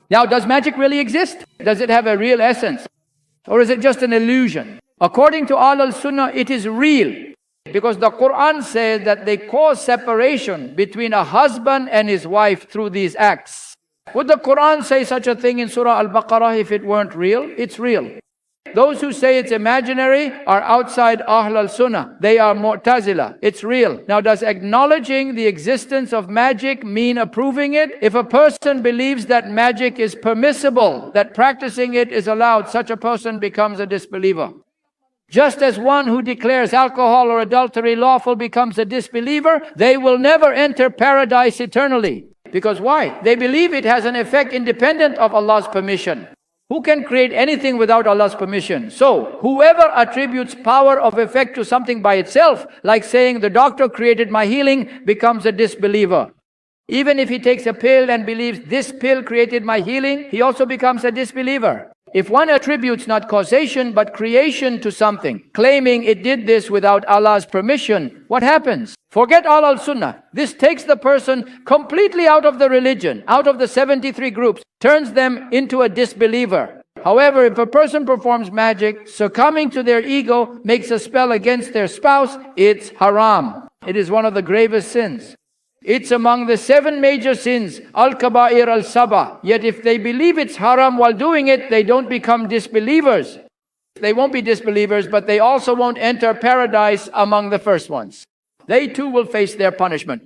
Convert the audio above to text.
Now, does magic really exist? Does it have a real essence? Or is it just an illusion? According to Ahl al-Sunnah, it is real. Because the Quran says that they cause separation between a husband and his wife through these acts. Would the Quran say such a thing in Surah Al-Baqarah if it weren't real? It's real. Those who say it's imaginary are outside Ahl al-Sunnah. They are Mu'tazila. It's real. Now, does acknowledging the existence of magic mean approving it? If a person believes that magic is permissible, that practicing it is allowed, such a person becomes a disbeliever. Just as one who declares alcohol or adultery lawful becomes a disbeliever, they will never enter paradise eternally. Because why? They believe it has an effect independent of Allah's permission. Who can create anything without Allah's permission? So, whoever attributes power of effect to something by itself, like saying the doctor created my healing, becomes a disbeliever. Even if he takes a pill and believes this pill created my healing, he also becomes a disbeliever. If one attributes not causation but creation to something, claiming it did this without Allah's permission, what happens? Forget Ahl al-Sunnah. This takes the person completely out of the religion, out of the 73 groups, turns them into a disbeliever. However, if a person performs magic, succumbing to their ego, makes a spell against their spouse, it's haram. It is one of the gravest sins. It's among the 7 major sins, al-kaba'ir al-saba. Yet if they believe it's haram while doing it, they don't become disbelievers. They won't be disbelievers, but they also won't enter paradise among the first ones. They too will face their punishment.